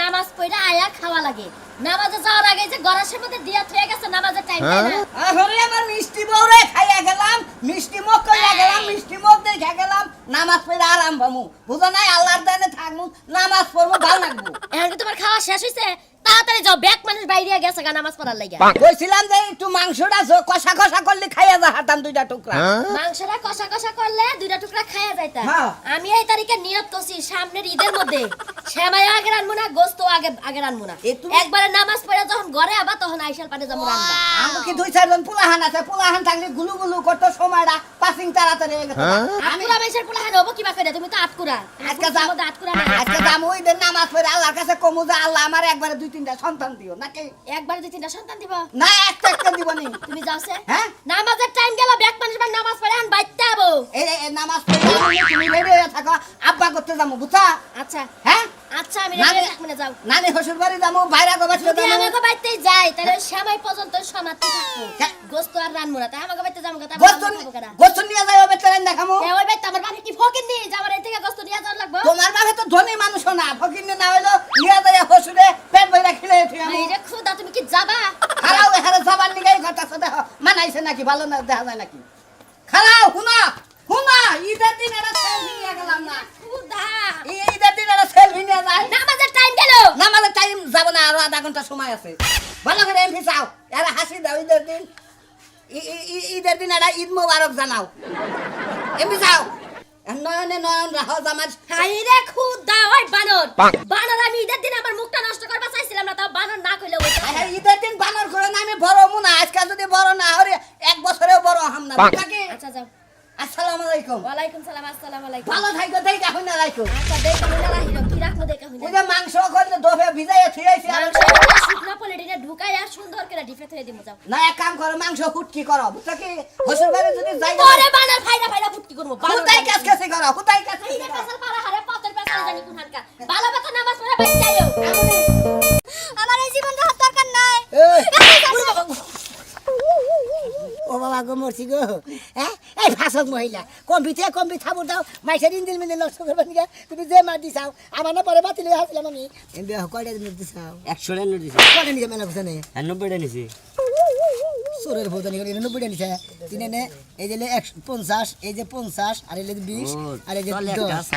নামাজ পড়া আয়া খাওয়া লাগে নামাজে যাওয়ার আগে যে গরাশের মধ্যে দিয়া থয়ে গেছে নামাজের টাইম তাই না আরে আমার মিষ্টি বউরে খাইয়া গেলাম মিষ্টি মুখ কইরা গেলাম মিষ্টি মুখ দেখে গেলাম নামাজ পড়া আরাম ভামু বুঝো নাই আল্লাহর দানে থাকমু নামাজ পড়বো ভালো লাগবো এখন কি তোমার খাওয়া শেষ হইছে তাড়াতাড়ি যাও ব্যাক মানুষ বাইরে গেছে গা নামাজ পড়ার লাগা কইছিলাম যে একটু মাংসটা কষা কষা করলে খাইয়া যা হাতাম দুইটা টুকরা মাংসটা কষা কষা করলে দুইটা টুকরা খাইয়া যাইতা আমি এই তারিখে নিয়ত করছি সামনের ঈদের মধ্যে সেমাই আগে রানবো না গোশত আগে রানবো না একবারে নামাজ পড়া যখন ঘরে আবা তখন আইসাল পাটে যাবো রান্না আমি কি দুই চারজন পোলাহান আছে পোলাহান থাকলে গুলু গুলু করতে সময়টা পাসিং তাড়াতাড়ি হয়ে গেছে আটকুরা মেশের পোলাহান হবো কিবা করে তুমি তো আটকুরা আজকে যাম ওই দিন নামাজ পড়ে আল্লাহর কাছে কমু যে আল্লাহ আমার একবারে দুই তিনটা সন্তান দিও নাকি একবারে দুই তিনটা সন্তান দিব না একটা একটা দিব নি তুমি যাওছে হ্যাঁ নামাজের টাইম গেল ব্যাক মানুষ নামাজ পড়ে আন বাইতে আবো এই নামাজ পড়ে তুমি রেডি হয়ে থাকো আব্বা করতে যাবো বুঝছা আচ্ছা হ্যাঁ আচ্ছা আমি রেডি থাকব না যাও নানি শ্বশুর বাড়ি যাবো বাইরে গোবাস যদি আমাকে বাইতে যাই তাহলে সময় পর্যন্ত সমাপ্তি থাকবো গোশত আর রানবো না তাই আমাকে বাইতে যাবো কথা গোশত নিয়ে যাই ওবে ট্রেন দেখামু এ ওই বাইতে আমার বাড়ি কি ফকির নি যাবার এই থেকে গোশত নিয়ে যাওয়ার লাগবে তোমার বাবা তো ধনী মানুষ না ফকির না হইলো নিয়ে যাই শ্বশুরে পেট ভরে খেলে আমি রে খুদা তুমি কি যাবা খারাও এখানে যাবার নিগাই ঘটাছ দেখো মানাইছে নাকি ভালো না দেখা যায় নাকি খারাও হুনা হুনা ঈদের দিন এরা সেলফি নিয়ে গেলাম না খুদা ঈদের দিন এরা সেলফি নিয়ে যায় নামাজের টাইম গেল নামাজের টাইম যাব না আরো আধা ঘন্টা সময় আছে ভালো করে এমপি চাও এরা হাসি দাও ঈদের দিন এরা ঈদ মোবারক জানাও এমপি চাও নয়নে নয়ন রাখো জামাজ হাই রে খুদা ওই বানর আমি ঈদের দিন আমার মুখটা নষ্ট করবা চাইছিলাম না তাও বানর না কইলে ওই ঈদের দিন বানর করে না আমি বড় মুনা আজকাল যদি বড় না হরে এক বছরেও বড় হাম না আচ্ছা যাও আসসালামু আলাইকুম ওয়ালাইকুম সালাম আসসালামু আলাইকুম ভালো থাকো দেইকা হইনা রাখো আচ্ছা দেইকা হইনা রাখো কি রাখবো দেইকা হইনা ওই যে মাংস করলে দোফে ভিজাইয়া থিয়াইছি আর শুকনা পলিটিনে ঢুকাইয়া সুন্দর করে ডিপে থয়ে দিমু যাও না এক কাম করো মাংস ফুটকি করো বুঝছো কি হসুর বাড়ি যদি যাই পরে বানার ফাইদা ফুটকি করব কোথায় কাজ কাছে করো কোথায় কাজ এই যে কাছাল পাড়া হারে পতের পেছাল জানি কোন হানকা ভালো কথা নামাজ পড়া বাচ্চায়ও আমার এই জীবন রাখার দরকার নাই ও বাবা গো মরছি গো হ্যাঁ এই ফাঁসক মহিলা কম্পি থাবুর দাও মাইসের ইন্দিল মিন্দিল নষ্ট করবে নিকা তুমি যে মার দিছাও আমার না পরে বাতিল হয়ে আসলাম আমি কয়টা নোট দিছাও 100 টাকা নোট দিছি কয়টা নিকে মেলা বুঝা নেই 90 টাকা নিছি সোরের ভোজন করে 90 টাকা নিছে তিনে নে এই যে 150 এই যে 50 আর এই যে 20 আর এই যে 10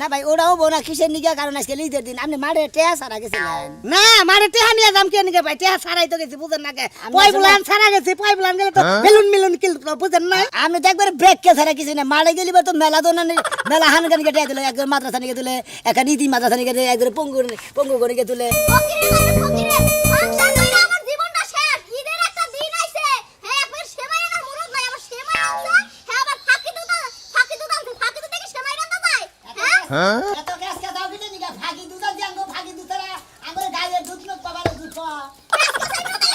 না ভাই ওরাও বোনা কিসের নিকে কারণ আজকে ঈদের দিন আপনি মারে টেহা সারা গেছিলেন না মারে টেহা নিয়ে যাম কে নিকে ভাই টেহা সারাই তো গেছি বুঝেন না কে পয়বলান সারা গেছি পয়বলান গেলে তো বেলুন মিলুন কিল বুঝেন না আমি তো একবার ব্রেক কে সারা কিছু না মারে গেলি তো মেলা তো না মেলা হান গান কেটে দিলে একবার মাদ্রাসা নিকে তুলে একটা নীতি মাদ্রাসা নিকে একবার পঙ্গু করে কে তুলে আমার জীবনটা শেষ ঈদের একটা দিন আইছে হ্যাঁ একবার সেমাই না মুরদ নাই আমার সেমাই আছে হ্যাঁ আবার ফাঁকি দুটা থেকে সেমাই রান্না যায় হ্যাঁ এত গ্যাস কে দাও কিনে নিকে ফাঁকি দুটা দিয়াঙ্গো ফাঁকি দুটারা আমার গায়ের দুধ লোক পাবারে দুধ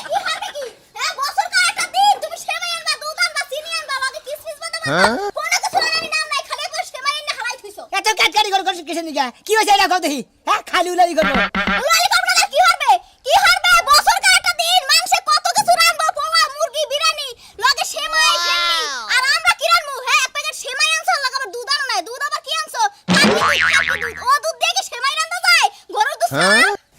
কি হবে কি হ্যাঁ বছর কা একটা দিন তুমি সেমাই আনবা দুধ আনবা চিনি আনবা লগে কিসমিস বাদাম আনবা কোন কিছু রানি নাম নাই খালি একবার সেমাই এনে হালাই থইছো এত কাটকারি করে কিসের নিকে কি হইছে এটা কও দেখি হ্যাঁ খালি উলাই করব উলাই করব না কি হবে বছর কা একটা দিন মাংসে কত কিছু রানবো পোলা মুরগি বিরিয়ানি লগে সেমাই ফেলনি আর আমরা কি রানমু হ্যাঁ এক প্যাকেট সেমাই আনছো লগে আবার দুধ আনো নাই দুধ আবার কি আনছো খাঁটি দুধ ও দুধ দিয়ে কি সেমাই রান্না যায় গরুর দুধ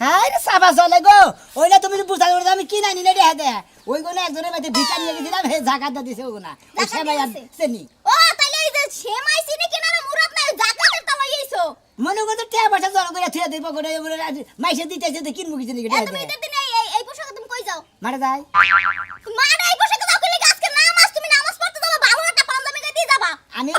হ্যাঁ রে সাবা চলে গো ওইটা তুমি বুঝা করে আমি কি নানি না রে দে ওই কোনে একজনের বাইতে ভিটা নিয়ে গেছিলাম হে জাকাত দিছে ওগুনা ওই সেমাই আর চিনি ও তাইলে এই যে সেমাই চিনি কেনার মুরাদ নাই জাকাতের তা লইছো মনে করতে টিয়া পয়সা জড়ো করে থিয়া দিব করে মাইসে দিতেছে তো কিনবো কিছু নিকে তুমি ঈদের দিনে এই পোশাকে তুমি কই যাও মারে যাই মারে এই পোশাকে যাও কইলে আজকে নামাজ তুমি নামাজ পড়তে যাবা ভালো একটা পাঞ্জাবি গায়ে দিয়ে যাবা আমি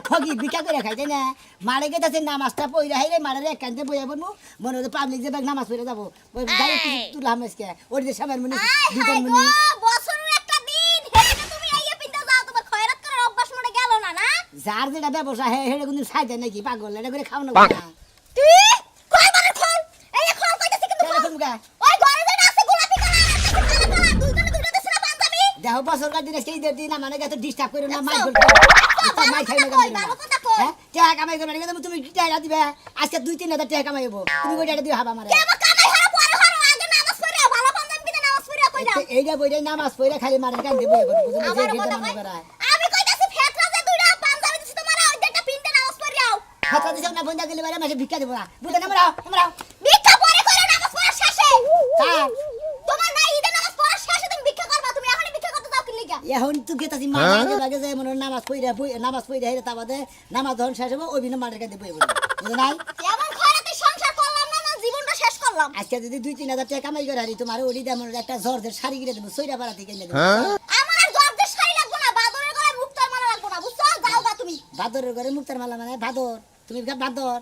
ফকি বিকা করে খাইতে না মারে গেছে নামাজটা পইরা হাইরে মারে একান্তে বইয়া বনমু মনে হচ্ছে পাবলিক যে নামাজ পড়ে যাব ওই গাড়ি তুলাম আজকে ওই যে সবার মনে দুজন মনে বছরের একটা দিন হেডে তুমি আইয়া পিন্দা যাও তোমার খয়রাত করার অভ্যাস মনে গেল না না যার যেটা ব্যবসা হে হেডে কোন সাইতে নাকি পাগল এটা করে খাও না তুই কয় মানে খোল এই খোল কইতাছি কিন্তু ওই ঘরে যেটা আছে গোলাপি কালার দুইটা দেছ না পাঞ্জাবি দেখো বছরকার দিনে সেই দিন মানে এত ডিস্টার্ব করে না মাই বল মাই খাই না ভালো কথা কই হ্যাঁ টাকা কামাই করে না তুমি টাকা দিবে আজকে 2-3 হাজার টাকা কামাইবো তুমি কই টাকা দিও হাবা মারে কেবা কামাই হারা পরে হারা আগে নামাজ পড়ে ভালো পাঞ্জাবি কিনে নামাজ পড়ে এইটা বইটাই নামাজ পড়ে খালি মাঠের কান দিব বুঝুন আমার কথা কই আমি কইতাছি ফেতরা যে দুইটা পাঞ্জাবি দিছি তোমারে ওই একটা পিনতে নামাজ পড়িয়াও হাতা দিছ না বন্ধা গেলে বারে মাসে ভিক্ষা দেব না বুঝে নামরাও ভিক্ষা পরে করে নামাজ পড়ার শেষে হ্যাঁ তোমার না ঈদের নামাজ পড়ার শেষে তুমি ভিক্ষা করবা তুমি এখনই ভিক্ষা করতে যাও কি লিগা এখন তুই গেতাছি মাঠে লাগে যায় মনে নামাজ পড়ে হেরে তা বাদে নামাজ ধরন শেষ হবে ওই বিনা মাঠের কান দিব বুঝে নাই এমন খয়রাতে সংসার করলাম না না জীবনটা শেষ করলাম আজকে যদি 2-3 হাজার টাকা কামাই করে হারি তোমার ওডি দাম একটা জর্জের শাড়ি কিনে দেব সইরা পাড়া থেকে কিনে দেব আমার জর্জের শাড়ি লাগবে না বাদরের গলায় মুক্তার মালা লাগবে না বুঝছো যাও গা তুমি ভাদরের ঘরে মুক্তার মালা মানে ভাদর তুমি ভাদর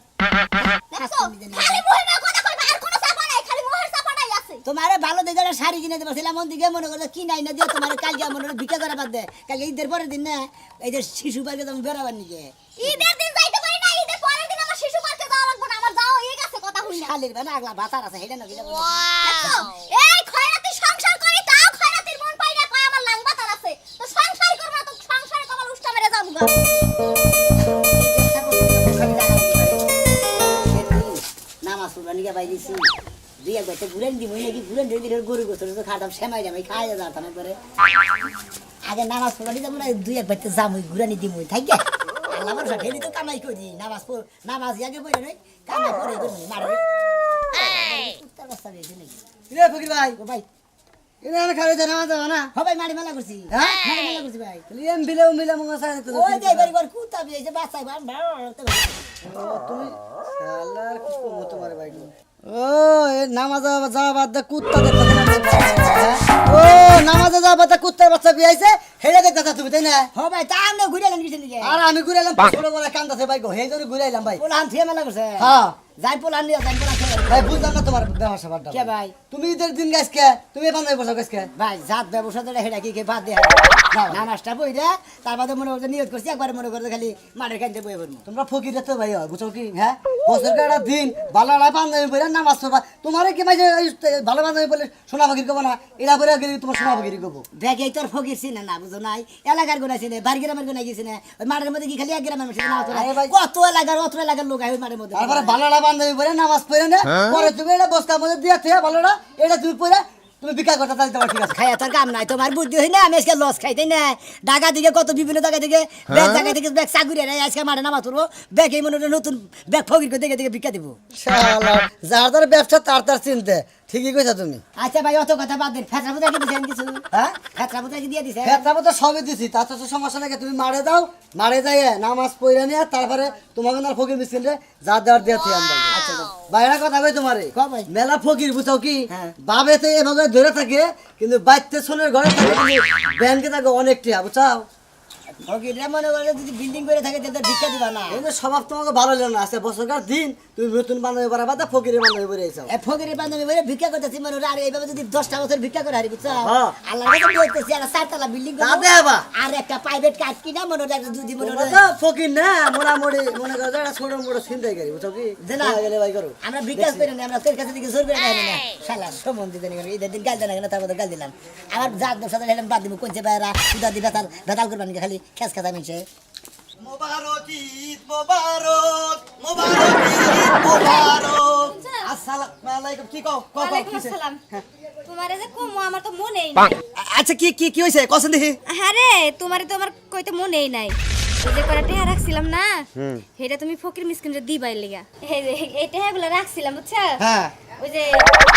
দেখছো খালি মুহে কথা কইবা আর কোনো চাপা নাই খালি মুহের চাপাটাই আছে তোমারে ভালো দেখে একটা শাড়ি কিনে দেবো ছিলাম দিকে মনে করো কি নাই না দিয়ে তোমার কালকে মনে করো ভিক্ষা করা বাদ দে কালকে ঈদের পরের দিন না এই যে শিশু পার্কে তুমি বেড়াবার নিকে ঈদের দিন যাইতে পারি না ঈদের পরের দিন আমার শিশু পার্কে যাওয়া লাগবে না আমার যাওয়া হয়ে গেছে কথা হই না শালির বেলা আগলা ভাতার আছে হেডা নাকি দেখছো এই খয়রাতি সংসার করি তাও খয়রাতির মন পাই না কয় আমার লাং বাতার আছে তো সংসার করব না তো সংসারে কমাল উষ্টা মেরে যাবো গা নামাজ পড়বা নিকে বাই দিছি দুই একবার তো ঘুরেন দিব নাকি ঘুরেন দিয়ে গরু গোসল তো খাতাম সেমাই জামাই খাই যাতাম পরে আগে নামাজ পড়বা নিতে মনে দুই একবার তো জামুই ঘুরানি দিমুই থাকি আল্লাহ ভরসা ঢেলি তো কামাই করি নামাজ আগে পড়ে নই কামাই পড়ে করি মারে উত্তর বস্তা বেশি নাকি রে ফকির ভাই ও ভাই এনে আমি খাবে জানা যাবে না হ ভাই মারি মেলা করছি হ্যাঁ? মারি মেলা করছি ভাই লিয়াম বিলেও মিলা মঙ্গা সাই তো ওই যে বাড়ি ঘর কুত্তা বিয়েছে বাচ্চা ভাই তুমি শালার কি কমো তোমার ভাই ও এ নামাজে যাওয়া বাদ দে কুত্তা দেখতে ও নামাজে যাওয়া বাদ দে কুত্তার বাচ্চা বিয়াইছে হেডা দেখতে তুমি তাই না হ ভাই তা আমনে ঘুরে এলেন কিছু নিকে আর আমি ঘুরে এলাম ছোট বড় কান্দাছে ভাই গো হেজরে ঘুরে এলাম ভাই পোলান থিয়ে মেলা করছে হ্যাঁ যাই পোলান নিয়ে যাই পোলান খেয়ে ভাই বুঝলাম না তোমার ব্যবসা বাড়টা কে ভাই তুমি ঈদের দিন গাছকে তুমি বান্ধবী বসো গাছকে ভাই জাত ব্যবসা তো হেডা কি বাদ দিয়ে নামাজটা বই রে তার বাদে মনে করছে নিয়ত করছি একবার মনে করছে খালি মাঠের কাছে বই পড়বো তোমরা ফকির তো ভাই বুঝো কি হ্যাঁ বছর কাটা দিন ভালো বান্ধবী বলে নামাজ পড়বা তোমার কি ভাই ভালো বান্ধবী বলে সোনা ফকির কব না এরা বলে গেলে তোমার সোনা ফকির কব ব্যাগে তোর ফকির চিনে না বুঝো নাই এলাকার গোনা চিনে বাড়ি গ্রামের গোনা গেছি না ওই মাঠের মধ্যে কি খালি এক গ্রামের মানুষ আরে ভাই। কত এলাকার অত এলাকার লোক আয় ওই মাঠের মধ্যে তারপরে ভালো বান্ধবী বলে নামাজ পড়ে না পরে তুমি এটা বস্তার মধ্যে দিয়ে থেকে ভালোটা এটা তুমি পড়ে তুমি বিকাশ করতে তাহলে তোমার ঠিক আছে খাইয়া তোর কাম নাই তোমার বুদ্ধি হয় না আমি আজকে লস খাইতে না ঢাকা দিকে কত বিভিন্ন জায়গা থেকে ব্যাগ জায়গা থেকে ব্যাগ চাগুরি আজকে মাঠে নামাজ পড়বো ব্যাগ এই মনে হয় নতুন ব্যাগ ফকির করে দেখে দেখে ভিক্ষা দিব শালা যার যার ব্যবসা তার তার চিনতে ঠিকই কইছা তুমি আচ্ছা ভাই অত কথা বাদ দেন ফেতরা ফুটা কি দিছেন কিছু হ্যাঁ ফেতরা ফুটা কি দিয়ে দিছে ক্ষেত্রে তো সবই দিছি তাতে তো সমস্যা নাকি তুমি মারে দাও মারে যাই নামাজ পড়ে নিয়ে তারপরে তোমাকে না ফকির মিছিল রে যা দেওয়ার দিয়ে থিয়াম ভাই আচ্ছা বাইরে কথা ভাই তোমারে ক ভাই। মেলা ফকির বুঝাও কি হ্যাঁ। বাবেতে এভাবে ধরে থাকে কিন্তু বাইতে সোনের ঘরে থাকে কিন্তু ব্যাংকে থাকে অনেক টিয়া বুঝাও ফকিররা মনে করে যদি বিল্ডিং করে থাকে তাদের ভিক্ষা দিবা না কিন্তু স্বভাব তোমাকে ভালো লাগে না আজকে বছরকার দিন তুমি নতুন বান্ধবী বাড়াবা তা ফকিরের বান্ধবী বেড়ে আইসাও এ ফকিরের বান্ধবী বলে ভিক্ষা করতেছি মনে হয় আর এইভাবে যদি 10টা বছর ভিক্ষা করে হারি বুঝছো হ্যাঁ। আল্লাহ কাছে বলতেছি আর 4তলা বিল্ডিং তা দেবা। আর একটা প্রাইভেট কাজ কিনা মনে হয় একটা দুদি মনে তোমরা হয় তো ফকির না মোটামুটি মনে করো একটা ছোট মোটো চিন্তাই করি বুঝছো কি জানা। গেলে ভাই করো আমরা বিকাশ করি না আমরা তোর কাছে দিকে জোর করে খাই না শালা সম্বন্ধ দিতে নিয়ে ঈদের দিন গাল দেনা কেন তার মধ্যে গাল দিলাম আমার জাত ব্যবসা হেলাম বাদ দিব কোনছে বাইরা উদা দি বেতাল বেতাল করবান খালি খেস খাতা মিনছে মোবারক ঈদ মোবারক মোবারক ঈদ মোবারক আসসালামু আলাইকুম কি কও কও ওয়ালাইকুম কিছে? আসসালাম। তোমারে যে কমো আমার তো মনেই আ- নাই। আচ্ছা কি কি কি হইছে কসন দেখি হ্যাঁ রে তোমারে তো আমার কইতে মনেই নাই। ওই যে কটা টেহা রাখছিলাম না সেটা তুমি ফকির মিসকিনরে দিবাই লিগা এই টেহাগুলো রাখছিলাম বুঝছো হ্যাঁ ওই যে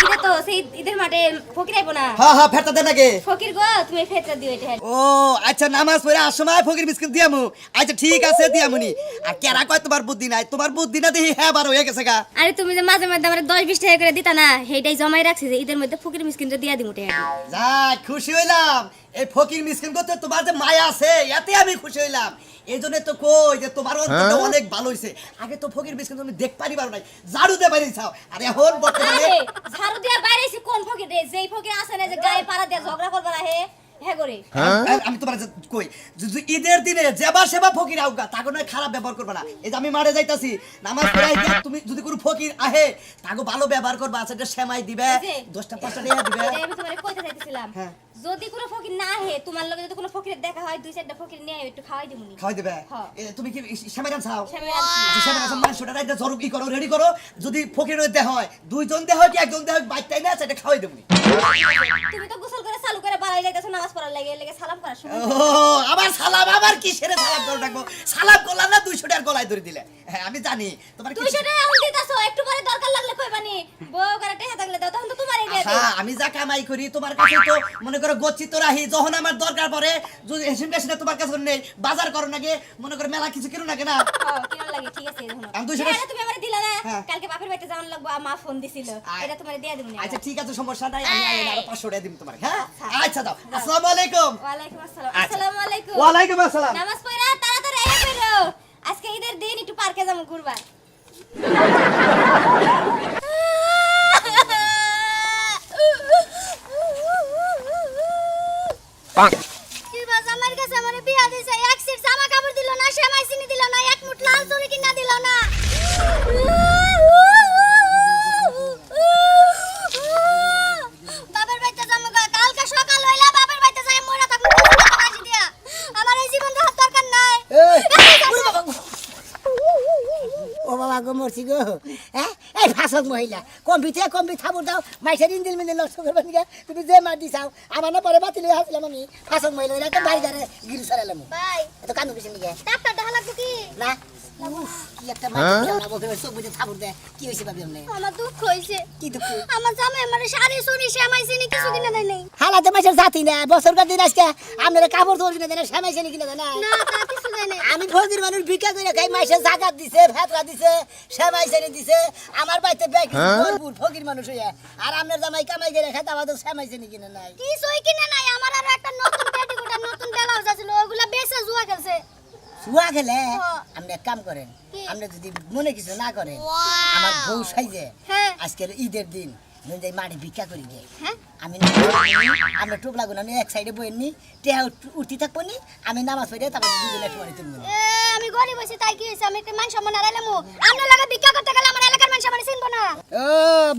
ঈদে তো সেই ঈদের মাঠে ফকির আইবো না হ্যাঁ হ্যাঁ ফেরত দেন নাকি ফকির গো তুমি ফেতরা দিও এটা ও আচ্ছা নামাজ পড়ে আর সময় ফকির বিস্কুট দিয়ামু আচ্ছা ঠিক আছে দিয়ামুনি আর কেরা কয় তোমার বুদ্ধি নাই তোমার বুদ্ধি না দেখি হ্যাঁ বার হয়ে গেছে গা আরে তুমি যে মাঝে মাঝে আমার 10-20 টাকা করে দিতা না সেইটাই জমাই রাখছি যে ঈদের মধ্যে ফকির মিসকিনরে দিয়া দিমু টেহা যাক খুশি হইলাম এই ফকির মিসকিন করতে তোমার যে মায়া আছে এতে আমি খুশি হইলাম এই জন্য তো কই যে তোমার অন্তরটা অনেক ভালো হইছে আগে তো ফকির মিসকিন তুমি দেখ পারি পারো নাই ঝাড়ু দে পারি চাও আর এখন বর্তমানে আরে ঝাড়ু দিয়া বাইরেছি কোন ফকির রে যেই ফকির আছে না যে গায়ে পাড়া দিয়া ঝগড়া করবা না হে হে করে আমি তোমার কাছে কই যদি ঈদের দিনে যেবা সেবা ফকির আউগা তাকে নয় খারাপ ব্যবহার করবা না এই যে আমি মারে যাইতাছি নামাজ পড়াই দিয়া তুমি যদি কোনো ফকির আহে তাকে ভালো ব্যবহার করবা সেটা সেমাই দিবে এই যে, 10টা 5টা টাকা দিবে এটাই আমি তোমারে কইতে চাইতেছিলাম হ্যাঁ। যদি কোনো ফকির না আহে তোমার লগে যদি কোনো ফকিরের দেখা হয় 2-4টা ফকির নিয়ে আইও, একটু খাওয়াই দিমুনি খাওয়াই দিবে হ্যাঁ। তুমি কি সেমাই রান চাও সেমাই রাঁধছি। সেমাই রান মাংসটা রাইতে জরুর কি করো রেডি করো যদি ফকির দেহ হয় দুইজন দেহ হয় কি একজন দেহ হয় বাইকটাই না সেটা খাওয়াই দেবনি তুমি তো গোসল করে চালু করে করার সময় ও আবার সালাম, আবার কিসের সালাম করে ডাকবো? সালাম করলাম না 200 টাকার গলায় ধরে দিলে। হ্যাঁ আমি জানি তোমার কি 200 টাকা এখন দিতাছো, একটু পরে দরকার লাগলে কইবানি। বউ করে টাকা থাকলে দাও, তখন তো তোমারই দিয়ে দেব। আমি যা কামাই করি তোমার কাছে তো মনে করো গচ্ছিত রাহি, যখন আমার দরকার পড়ে যদি এসিম মেশিনে তোমার কাছে নেই, বাজার করো নাকি মনে করো মেলা কিছু কিনো নাকি না। কিরম লাগে, ঠিক আছে দেখো। আমি 200 টাকা তুমি আমারে দিলা না, হ্যাঁ। কালকে বাপের বাড়িতে যাওয়ার লাগবো, মা ফোন দিছিল, এটা তোমারে দিয়ে দেব না। আচ্ছা ঠিক আছে, সমস্যা নাই, আমি আরো 500 টাকা দিম তোমার। হ্যাঁ আচ্ছা দাও। আসসালামু আলাইকুম। ওয়ালাইকুম আসসালাম। আচ্ছা। আসসালামু আলাইকুম। ওয়ালাইকুম আসসালাম। নামাজ পড়া তাড়াতাড়ি আইয়া কইরো, আজকে ঈদের দিন একটু পার্কে যাবো ঘুরবার। কি বাস আমার কাছে আমারে বিয়া দিছে, এক সেট জামা কাপড় দিল না, সেমাই চিনি দিল না, এক মুঠ লাল চুড়ি কিনা দিল না। বাবার বাড়িতে যাবো গা, কালকে সকাল হইলা বাবার বাড়িতে যাই মইরা থাকবো কাশি দিয়া। আমার এই জীবন রাখার দরকার নাই। ও বাবা গো মরছি গো। হ্যাঁ এই ফাঁসক মহিলা কম্পি থাবুর দাও মাইসের ইন্দিল মিন্দিল নষ্ট করবেন গা। তুমি যে মার দিছাও আমার না পরে বাতিল হয়ে আসলাম আমি। ফাঁসক মহিলা এরা তো বাড়ি ধারে গিরি সরালাম। ভাই এত কান্দু কিছু নিকে ডাক্তার দেখা লাগবে কি? না উফ, কি একটা মার না বলতে চোখ বুঝে থাবুর দেয়। কি হয়েছে ভাবি আমনে? আমার দুঃখ হইছে। কি দুঃখ? আমার জামাই আমারে শাড়ি চুড়ি সেমাই চিনি কিছু কিনা দেয় নাই। হালাতে মাসের জাতি না বছরকার দিন আজকে আপনারা কাপড় চোপড় কিনে দেন, সেমাই সেনি কিনে দেন। না তা কিছু দেয় নাই। আমি ফকির মানুষ ভিক্ষা করে খাই, মাসে জাকাত দিছে, ফেতরা দিছে, সেমাই সেনি দিছে। আমার বাড়িতে ব্যাগ ভরপুর ফকির মানুষ হইয়া, আর আপনার জামাই কামাই করে খাইতে আমাদের সেমাই সেনি কিনে নাই। কিছুই কিনা নাই। আমার আরো একটা নতুন পেটিকোট আর নতুন ব্লাউজ আছিল, ওগুলা বেচে জুয়া খেলছে। শুয়া গেলে হ্যাঁ। আপনি এক কাম করেন, কি? আপনি যদি মনে কিছু না করেন, আমার বউ সাইজে হ্যাঁ। আজকের ঈদের দিন মাটি ভিক্ষা করি গে হ্যাঁ আমি আমরা টোপলা গুলো এক সাইডে বইয়ের নি টেহা উঠতে থাকবো নি, আমি নামাজ পড়ে তারপর দুজনে একটু মারি তুলবো। এ আমি গরিব হইছি তাই কি হইছে? আমি একটা মান সম্মান হারাইলাম। আপনার লাগে ভিক্ষা করতে গেলে আমার এলাকার মানুষ আমার চিনবো না। ও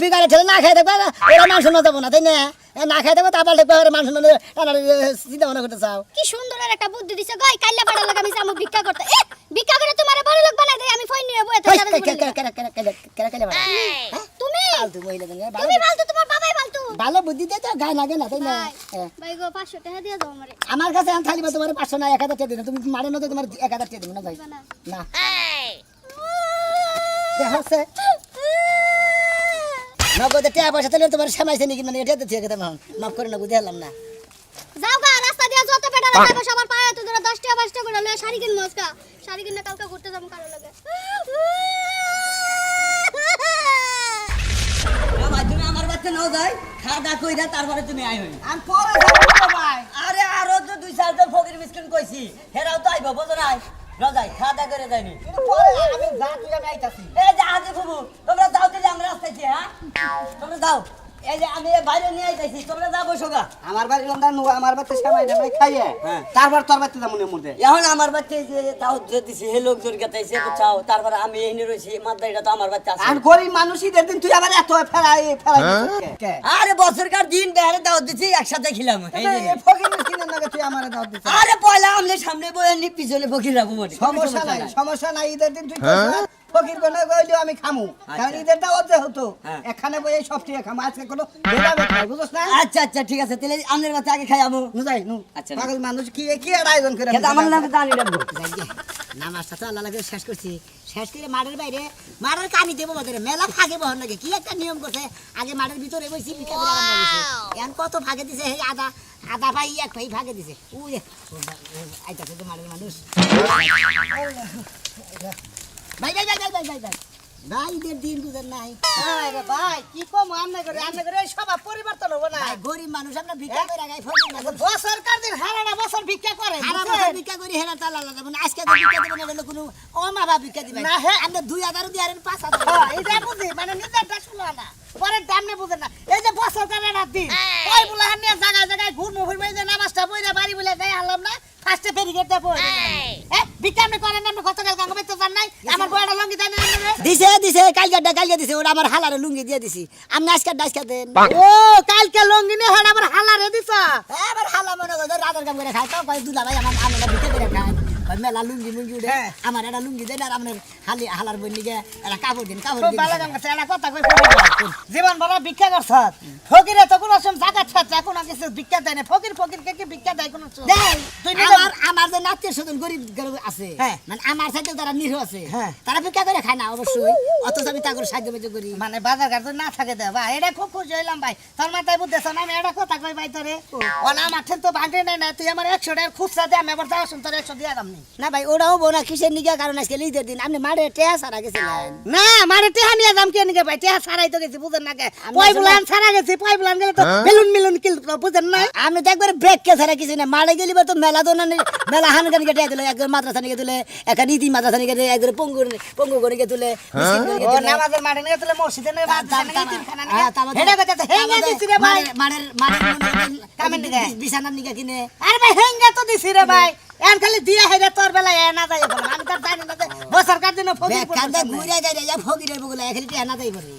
বিকালে ঠেলে না খাই দেখবে ওরা মানুষ না দেবো না, তাই না? না খাই দেবো তারপর দেখবে ওরা মানুষ চিন্তা ভাবনা করতে চাও। কি সুন্দর একটা বুদ্ধি দিছে গই, কাইলা পাড়া লাগা আমি যাবো ভিক্ষা করতে। এ ভিক্ষা করে তোমারে বড় লোক বানাই দেই, আমি ফোন নিয়ে বইতে যাবে। তুমি তুমি ফালতু, তোমার বাবাই ফালতু। ভালো বুদ্ধি দিয়ে তো গায়ে লাগে না, তাই না? হ্যাঁ। ভাই গো 500 টাকা দিয়ে দাও আমারে। আমার কাছে এখন থাকলে তোমার 500 না 1000 টাকা দিন, তুমি মানে না তো তোমার 1000 টাকা দিন না ভাই। না। না দেখছে নগদে টাকা পয়সা তাহলে তোমার সামাইছে নাকি, মানে এটা তো ঠিক আছে, মাফ করে না বুঝে এলাম না। যাও গা, রাস্তা দিয়ে যত পেটা লাগাবো সবার পায়ে তো ধরে 10 টাকা 5 টাকা করে লয়ে শাড়ি কিনবো আজকে। শাড়ি কিনে কালকে ঘুরতে যাবো কারো লাগে। তুমি আমার বাচ্চা নাও যাই খাওয়া দাওয়া কইরা তারপরে তুমি আই হই। আমি পরে যাবো ভাই। আরে আরো তো 2-4 ফকির মিসকিন কইছি, হেরাও তো আইবো বুঝো নাই? রাজাই খাওয়া দাওয়া করে যাইনি। পরে আমি যা তুই আমি আইতাছি। এই যে আজে ফুবু তোমরা যাও দিলে আমরা আসতেছি। হ্যাঁ তোমরা যাও, এই যে আমি বাইরে নিয়ে আইতাছি, তোমরা যাও বসো গা। আমার বাড়ি লন্ডন নো আমার বাড়িতে সেমাই ঢামাই খাইয়ে তারপর তোর বাড়িতে যাবো নে মুর্দে। এখন আমার বাচ্চা এই যে তাও যে দিছি হে লোকজন গেতাইছে চাও, তারপরে আমি এনে রইছি মাদ্দাইটা তো আমার বাচ্চা আছে। আর গরিব মানুষই দিন তুই আবার এত ফেরাই কে আরে বছরকার দিন বেহারে দাওয়াত দিছি, একসাথে খিলাম। এই যে এই ফকির মিসকিনের নাকি তুই আমারে দাও দিছিস? আরে পয়লা আমলে সামনে বয়ে নি পিছনে ফকির রাখবো বলে সমস্যা নাই ঈদের দিন তুই কইছিস ফকির কোনে কইলো আমি খামু, কারণ ঈদের দাওয়াত যে হতো এখানে বই সব ঠিক খামু, আজকে কোনো ভেদাভেদ নাই বুঝছস না? আচ্ছা আচ্ছা ঠিক আছে, তাহলে আমনের বাচ্চা আগে খাই আমু। নু যাই নু আচ্ছা। পাগল মানুষ কি কি আর আয়োজন করে খেতে আমার নামে জানি রাখবো। নামাজটা তো আল্লাহ লাগে শেষ করছি, শেষ করে মাঠের বাইরে মাঠের কানি দেবো বাজারে মেলা ফাঁকে বহন লাগে। কি একটা নিয়ম করছে, আগে মাঠের ভিতরে বসি বিকা করে আরাম লাগছে, এখন কত ফাঁকে দিছে, এই আধা ভাই এক ভাই ফাঁকে দিছে। উই আইতাছে তো মাঠের মানুষ। ভাই ভাই ভাই ভাই ভাই ভাই ভাই ভাই ঈদের দিন বুঝেন নাই ভাই কি কম আমনে করে সব পরিবর্তন হবে না। ভাই গরিব মানুষ আমরা ভিক্ষা করে গাই ফকির মানুষ বছরকার দিন হারানা বছর ভিক্ষা করে সারা বছর ভিক্ষা করি হেরা তালা লাগাবো না, আজকে তো ভিক্ষা দেবো না, হলে কোনো অমাভা ভিক্ষা দিবে না, হ্যাঁ। আমরা 2000 দিয়ে আর 5000 হ্যাঁ, এটা বুঝি মানে নিজেরটা শুনো না পরের দাম নে বুঝেন না। এই যে বছর কাটার দিন ওই বলে হান নিয়ে জায়গায় জায়গায় ঘুরমু ফিরবো, এই যে নামাজটা পড়ে বাড়ি বলে যাই আনলাম না, ফার্স্টে ব্যারিকেড দেবো। ভিক্ষা আপনি করেন না, আপনি গতকাল গাঙ্গ বেচতে চান নাই, আমার বড়টা লঙ্গি দেন না। দিছে দিছে কালকে দিছে, ওরা আমার হালারে লুঙ্গি দিয়ে দিছি, আপনি আজকে দেন। ও কালকে লঙ্গি নিয়ে হাড় আবার হালারে দিছ। এবার হালা মনে করো রাতের কাম করে খাই, তো কয় দুলা ভাই আমার আমরা ভিক্ষা করে খাই, ভাই মেলা লুঙ্গি মুঙ্গি উঠে হ্যাঁ। আমার একটা লুঙ্গি দেন আর আপনার হালার বই নিগে একটা কাপড় দিন কাপড় খুব দিন ভালো কাম করছে, একটা কথা কই ফকির। জীবন ভরা ভিক্ষা করছত। ফকিরে তো কোনো সময় জাগাত ছাড়ছে, কোনো কিছু ভিক্ষা দেয় না। ফকিরকে কি ভিক্ষা দেয় কোনো সময়? দেন তুই নিজে- আমার যে আত্মীয় স্বজন গরিব গরিব আছে হ্যাঁ। মানে আমার সাথে যারা নিরীহ আছে হ্যাঁ। তারা ভিক্ষা করে খায় না অবশ্যই অথচ আমি তাদের সাহায্য বাজ্য করি মানে বাজার ঘাট যদি না থাকে দে ভাই, এটা খুব খুশি হইলাম ভাই। তোর মাথায় বুঝতেছ না, আমি এটা কথা কই ভাই তোরে। ওনা আমার ঠেন তো ভাঙে নাই না, তুই আমার 100 টাকার খুচরা দে, আমি আবার যাওয়ার সময় তোর 100 দিয়ে দাম নি। না ভাই ওরাও বোনা কিসের নিগে কারণ আজকে ঈদের দিন আপনি মারে টেয়া সারা গেছিলেন না মানে টেহা নিয়ে দাম কে নিকে ভাই, টেহা ছাড়াই তো গেছি বুঝেন না কে। পয়বুলান ছাড়া গেছি, পয়বুলান গেলে তো বেলুন মিলুন কিল বুঝেন না। আমি তো একবার ব্রেক কে ছাড়া কিছু না মারে গেলি তো মেলা দোনা মেলা হানগান কেটে দিলে একবার মাদ্রাসা নিয়ে তুলে একটা নীতি মাদ্রাসা নিয়ে গেলে একবার পঙ্গু করে তুলে ও নামাজের মাঠে নিয়ে তুলে মসজিদে নিয়ে বাজার নিয়ে তিনখানা নিয়ে। হেডা কথা তো হেঙ্গা দিছি রে ভাই। কামের নিগে। বিছানার নিগে কিনে আরে ভাই হেঙ্গা তো দিছি রে ভাই। এন খালি দিয়া হেডা তোর বেলা এ না যাই বলে। আমি তো জানি না যে বছর কার দিন ফকির কান্দা ঘুরে যায় ফকিরের বগুলা এখানে টেয়া না যাই পারে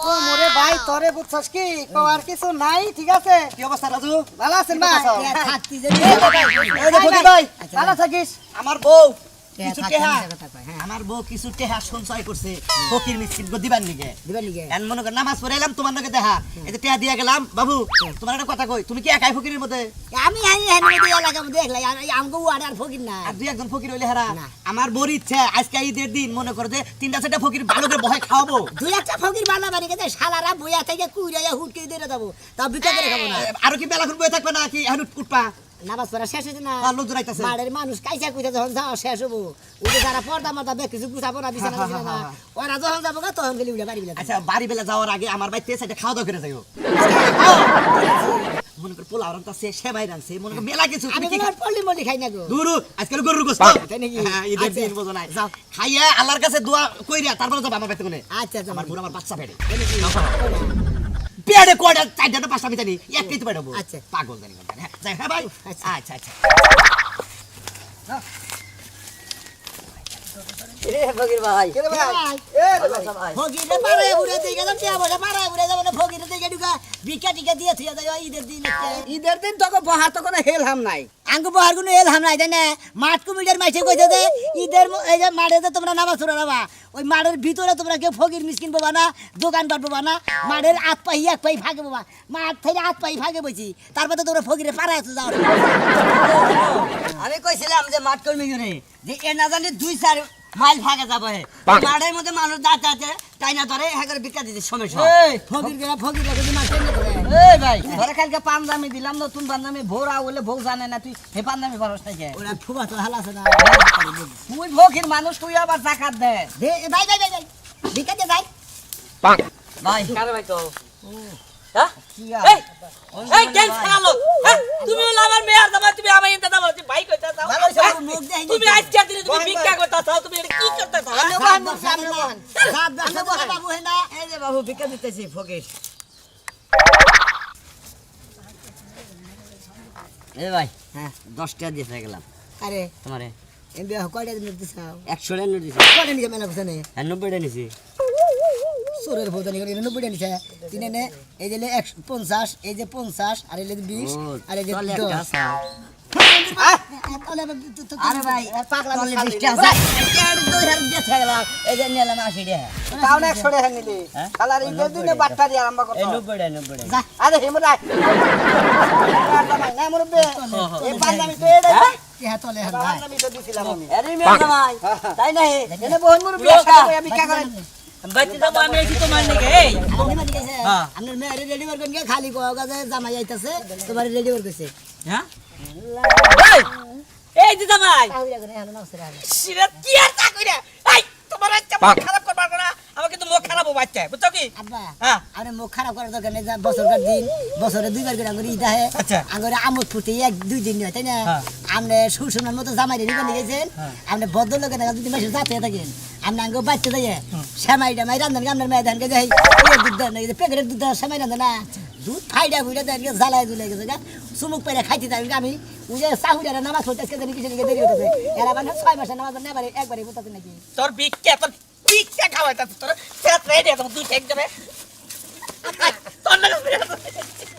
ও মোরে ভাই তোরে বুঝছস কি কো আর কিছু নাই, ঠিক আছে? কি অবস্থা রাজু? ভালো আছেন ভাই? থাকতি যে এই যে ফকির ভাই, ভালো থাকিস? আমার বউ কিছু থাকতে টেহা মিশা কথা কয়, হ্যাঁ। আমার বউ কিছু টেহা সঞ্চয় করছে ফকির মিসকিন গো দিবার নিগে। দিবেন নিগে এন মনে কর নামাজ পড়ে এলাম তোমার নাকি দেখা এই যে টেহা দিয়া গেলাম বাবু তোমার একটা কথা কই তুমি কি একাই ফকিরের মধ্যে আমি হেনমতি এলাকার মধ্যে দেখলাই আমগো আর ফকির না আর দুই একজন ফকির হইলে হারা না। আমার বড় ইচ্ছা আজকে ঈদের দিন মনে করো যে 3-4টা ফকির ভালো করে বহে খাওয়াবো দুই একটা ফকির বানা বানি গেছে শালারা বইয়া থেকে কুইরাইয়া হুটকে দিয়ে দেবো তাও বিক্রি করে খাবো না আরো কি বেলা ঘুরবে থাকবে না কি এখন উঠপা নামাজ পড়া শেষ হয়েছে না আর লোকজন আইতাছে। মাঠের মানুষ কাইসা কুইটা যখন যাওয়া শেষ হবো ওদের যারা পর্দা মর্দা বেশ কিছু গুছাবো না বিছানা বিছানা না ওরা যখন যাবো গা তখন গেলে উঠে বাড়ি বিলা আচ্ছা বাড়ি বেলা যাওয়ার আগে আমার ভাই তেজ খাওয়া দাওয়া করে যাইও মনে কর পোলাও রান্তাছে সেবাই রানছে মনে কর মেলা কিছু আমি তুমি কি কোনো পল্লি মল্লি খাই না গো দুরু আজকাল গরুর গোশত তাই নাকি? হ্যাঁ, ঈদের আচ্ছা। দিন বোঝো নাই যাও খাইয়া আল্লাহর কাছে দোয়া কইরা তারপরে যাবো আমার বেতনে আচ্ছা আচ্ছা আমার বুড়ো আমার বাচ্চা পেটে পেটে কয়টা 4টা 5টা বিতানি একটাই তো পেটাবো আচ্ছা। পাগল জানি কোনটা হ্যাঁ যাই হ্যাঁ ভাই আচ্ছা আচ্ছা ফকির ভাই কে রে ভাই? ফকিরে পাড়ায় উড়ে দিয়ে গেলাম টিয়া বলে পাড়ায় উড়ে যাবো না ফকিরে দিয়ে ঢুকা ভিক্ষা টিকা দিয়ে থুয়া যায় ঈদের দিন ঈদের দিন তোকে বহার তো কোনো হেলহাম নাই। আঙ্গু বহার কোনো এলহাম নাই তাই না মাঠ কমিটির মাইসে কইছে যে ঈদের এই যে মাঠে যে তোমরা নামাজ পড়া নাবা ওই মাঠের ভিতরে তোমরা কেউ ফকির মিসকিন পাবা না দোকান পাট পাবা না মাঠের আত পাই এক পাই ফাঁকে পাবা মাঠ থেকে আত পাই ফাঁকে বইছি তারপরে তোমরা ফকিরে পাড়ায় যাও আমি কইছিলাম যে মাঠ কর্মী করে যে এ না জানি 2-4 মাইল ভাগে যাবো হে মাঠের মধ্যে মানুষ দাঁড়াতে আছে তাই না ধরে হ্যাঁ করে বিকা দিতে সমস্যা ফকির যদি মাঠে এই ভাই ধরে কালকে পাঞ্জামি দিলাম নতুন পাঞ্জামি ভোরা বলে বউ জানে না তুই হে পাঞ্জামি খরচ থেকে ওরা ফুবা তো হাল আছে না তুই ভোগের মানুষ তুই আবার টাকা দে ভাই ভাই ভাই ভাই ভিক্ষা দিয়ে যাই ভাই কারে ভাই তো হ্যাঁ এই এই গেম খেলালো তুমি হলো আমার মেয়ার দাবা তুমি আমার ইনতে দাবা তুমি ভাই কইতা দাও ভালো হইছে, আমার মুখ দেখে তুমি আজকে দিনে তুমি ভিক্ষা করতা চাও তুমি এটা কি করতে চাও বাবু হে না এই যে বাবু ভিক্ষা দিতেছি ফকির এই ভাই হ্যাঁ 10 টাকা দিয়ে গেলাম আরে তোমারে এমবি কয়টা দিন দিছাও 100 টাকা নোট দিছি কয়টা নিকে মেলা কথা নেই 90 টাকা নিছি সোরের ভোট নিকে 90 টা নিছে তিনে নে এই যে 150 এই যে 50 আর এই যে 20 আর এই যে 10 আরে ভাই পাগলা বলে 20 টাকা এর 2000 দিয়ে গেলাম এই যে নিলাম 80 টাকা তাও না 100 টাকা নিলি। কালার ঈদের দিনে বাট্টারি আরম্ভ করতো। এই 90 টাকা আরে হিমরা না মুরব্বি এই পাঞ্জাবি তো এটা হ্যাঁ তলে হ্যাঁ ভাই পাঞ্জাবি তো দিছিলাম আমি। আরে মেয়ে ভাই তাই না হে এনে বহু মুরব্বি একসাথে বিকা করেন। বাচ্চা দাম আমি এসে তোমার নাকি এই আপনি মানে গেছে আপনার মেয়ে রেডি করবেন কে খালি কোয়া যে জামাই আইতাছে তোমার রেডি করতেছে হ্যাঁ এই দিদা ভাই তাহলে করে হলো না সেরা সিরাত কি আর তা কইরা এই তোমার আচ্ছা মুখ খারাপ করবার না আমাকে তো মুখ খারাপ হবে বাচ্চা বুঝছো কি আব্বা হ্যাঁ আরে মুখ খারাপ করার দরকার নেই বছরকার দিন বছরে দুইবার করে আঙ্গুরি ঈদ আহে আচ্ছা। আঙ্গুরে আমোদ ফুটে 1-2 দিন হয় তাই না হ্যাঁ। আপনি সুসুনার মতো জামাই রেডি করে গেছেন আপনি ভদ্রলোকের না যদি মাসে যাতে থাকেন আপনি আঙ্গো বাচ্চা দেয় সেমাই টামাই রান্ধেন আপনার মেয়ে ধানকে যাই দুধ দেন প্যাকেটের দুধ সেমাই রান্ধে না দুধ খাইডা বুইডা দেন জ্বালায় ঝুলে গেছে গা চুমুক পেরে খাইতে থাকি আমি ওই যে সাহুডারা নামাজ পড়তে আজকে জানি কিসে দেরি হতেছে এরা মানে 6 মাসের নামাজ নেবারে একবারে পড়তে নাকি তোর ভিক্ষা খাওয়াইতা তোর সেট রেডি আছে তুই ঠিক যাবে তোর না